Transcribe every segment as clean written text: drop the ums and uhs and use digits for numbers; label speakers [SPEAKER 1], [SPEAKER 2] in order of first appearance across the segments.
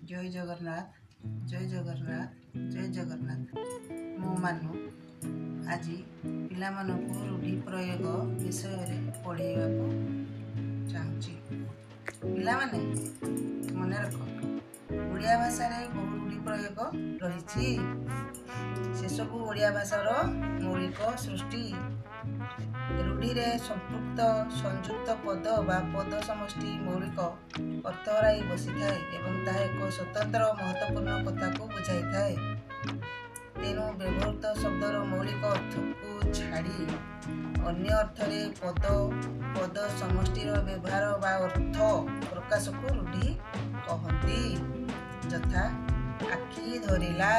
[SPEAKER 1] जय जगन्नाथ जय जगन्नाथ जय जगन्नाथ। मु मानु आज पिला मानकु रूढ़ी प्रयोग विषय पढ़ेगा चाहूँगी। पिला माने मन रख, ओडिया भाषा रे बहु रूढ़ी प्रयोग रही से सब ओडिया भाषार मौलिक सृष्टि। रूढ़ी रे संपृक्त संयुक्त पद बा पद समष्टि मौलिक अर्थ हराई बसी थाए एवं ताहा एक स्वतंत्र महत्वपूर्ण कथा को बुझाई थाए। तेणु व्यवहृत शब्दर मौलिक अर्थ को छाड़ी अन्य अर्थ रे पद पद समष्टिर व्यवहार बा अर्थ प्रकाश को रूढ़ी कहती। यथा आखि धरिला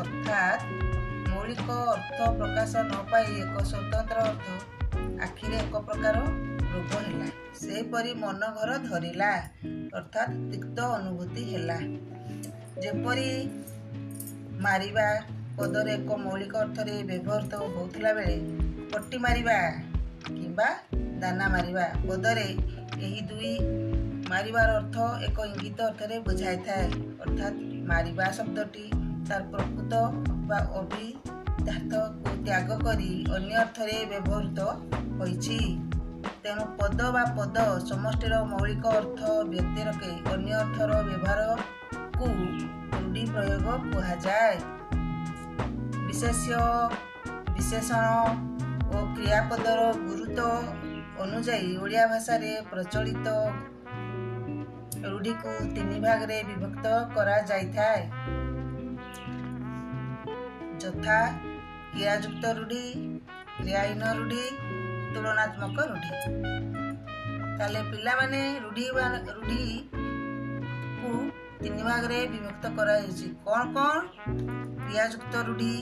[SPEAKER 1] अर्थात मौलिक अर्थ प्रकाश न पाई एक स्वतंत्र अर्थ आखिरे एक प्रकार रोग है। सेपरी मन घर धरिला अर्थात तिक्त अनुभूति है। जेपरी मारिबा पदरे एक मौलिक अर्थ रे व्यवहृत होउथिला बेले पट्टी मारिबा किंबा दाना मारिबा पदरे एही दुई मारिबार अर्थ एक इंगित अर्थ रे बुझाई थाए। अर्थात मारिबा शब्दटी तार प्रकृत बा अभिधात को त्याग करी अन्य अर्थ रे व्यवहृत होइछि। तेणु पद बा पद समष्टिर मौलिक अर्थ व्यतिरेके अन्य अर्थर व्यवहार को रूढ़ी प्रयोग कुहाଯାଏ। विशेष्य विशेषण और क्रियापदर गुरुत्व अनुଯାयी ओडिया भाषा रे प्रचलित रूढ़ी को तीन भाग रे विभक्त करा जाइथाए। यथा क्रियायुक्त रूढ़ी, क्रियाहीन रूढ़ी, तुलनात्मक रूढ़ी। ताले पिला माने रूढ़ी को तीन भाग रे विभक्त करा जाइछि। कौन कौन? क्रियायुक्त रूढ़ी,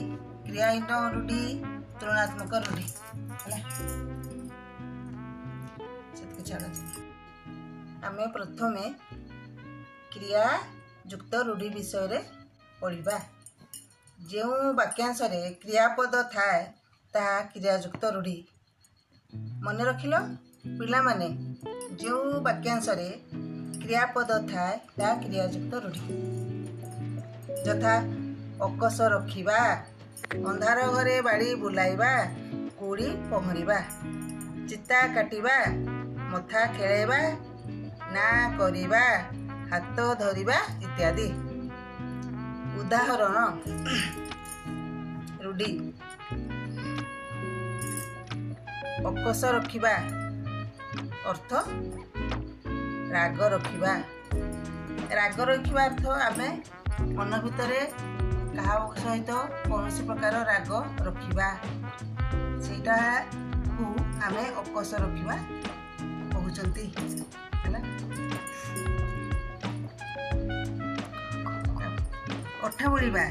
[SPEAKER 1] क्रियाहीन रूढ़ी, तुलनात्मक रूढ़ी। आमे प्रथमे क्रियायुक्त रूढ़ी विषय रे पढ़िबा। जो वाक्यांश रे क्रियापद थाए ताहा क्रियायुक्त रूढ़ी। मन रखिल पिला माने, जो वाक्यांश रे क्रियापद थाए ताहा क्रियायुक्त रूढ़ी। यथा अकस रखिबा, अंधार घरे बाड़ी बुलाइबा, कोड़ी पहरिबा, चिता काटिबा, मथा खेलैबा, ना करिबा, हाथ धरिबा इत्यादि। उदाहरण रूढ़ी अकस रखिबा अर्थ राग रखिबा। राग रखिबा अर्थ आमे मन भितर कहा सहित कौन प्रकार राग रखिबा, सेटा को आमे अकस रखिबा कहउचंती। अठा बोलिबा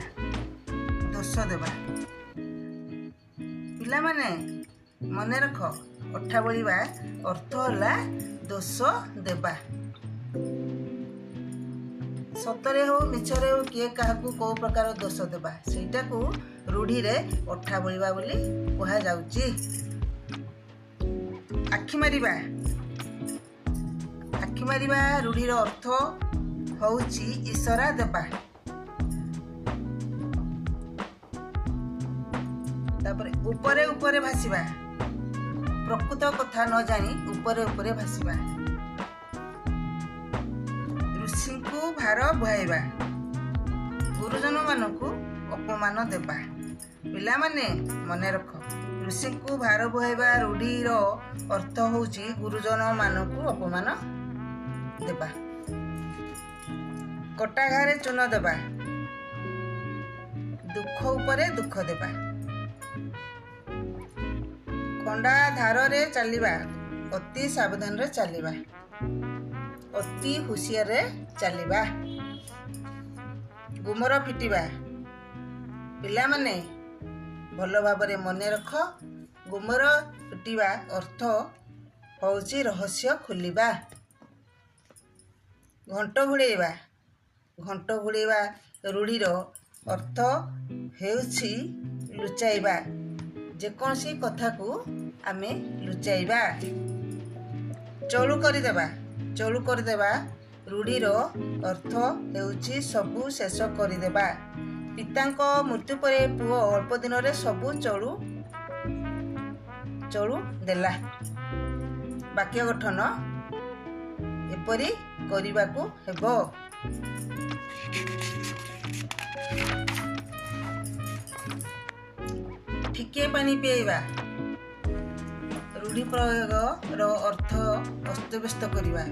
[SPEAKER 1] दोष देबा। पिला माने मन रख, अठा बोलिबा अर्थ होला दोष देबा। सतरे हो मिछरे हो किए काहाकू को प्रकार दोष देबा सेटा को रूढ़ी रे अठा बोलिबा बोली कहा जाउची। आखि मारिबा, आखि मारिबा रूढ़ीर अर्थ होउची इशारा देबा। तापरे उपरे उपरे भासिबा, प्रकृत कथा न जानी उपरे उपरे भासिबा। ऋषि को भार बुहाइबा, गुरुजन मानकु अपमान देबा। पिला माने मन रख, ऋषि को भार बुहाइबा रूढ़ीर अर्थ होउची गुरुजन मानकु अपमान देबा। कटा घारे चून देबा, दुख उपरे दुख देबा। खंडा धार रे चलिबा, अति सावधान रे चलिबा, अति हुशियार रे चलिबा। गुमर फिटिबा, पिला माने भल भाबरे मन रख, गुमर फिटिबा अर्थ होउची रहस्य खुलिबा। घंट घुड़ेइबा, घंट घुड़ेइबा रूढ़ीर अर्थ हेउची लुचाइबा, जेकोसी कथा को आमे लुचाइबा। चलू करदेबा, चलू करदेबा रूढ़ीर अर्थ हेउछि सबु शेष करदेबा। पितांक मृत्यु परे पुओ अल्प दिन रे सबु चलू देला। वाक्य गठन एपरि करिबाकू हेबो। ठिके पानी पिएबा। रूढ़ी प्रयोग रो अर्थ अस्तव्यस्त करवा।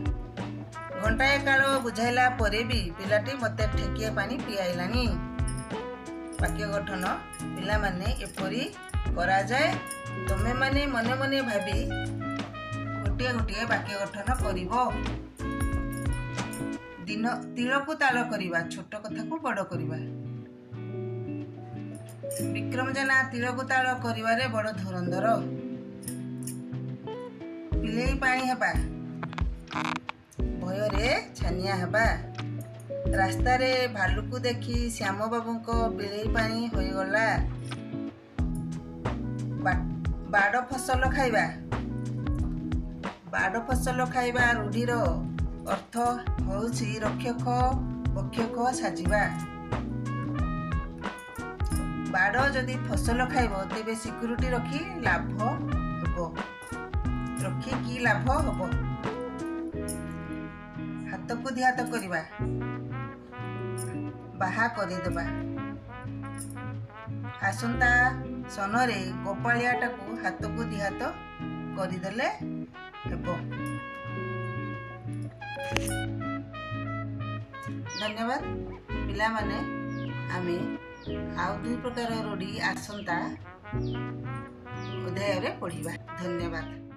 [SPEAKER 1] घंटाए काल बुझाइला परे भी पिलाटी मते ठेकिए पानी पियाइलानी। वाक्य गठन पिला माने एपरि करा जाए। तमे माने मने मने भाबी गोटिए गोटिए वाक्य गठन करिवो। दिन तिलकु ताल करिवा। छोट कथा को बड़ करिवा। विक्रम जेना तिलकु ताल करिवारे बड़ धुरंधर। पिलेई पानी हेबा। भयरे छानिया हेबा। रास्ता रे भालुकु देखी श्याम बाबूंको पिलेई पानी होई गला। बाड़ फसल खाइबा। बाड़ फसल खाइबा रूढ़ीर अर्थ होउछि रक्षक भक्षक साजिबा। बाड़ जदि फसल खाइब तेबे सिक्यूरिटी रखी लाभ हेबो। रखी की लाभ हेबो। हाथ को दिहात करिबा। बाहा करिदेबा। आसंता सनरे गोपालियाटाकू हाथ को दिहात करिदेले हेबो। धन्यवाद। पिला माने आमे आउ 2 प्रकार रूढ़ी आसंता अध्याय रे पढ़िबा। धन्यवाद।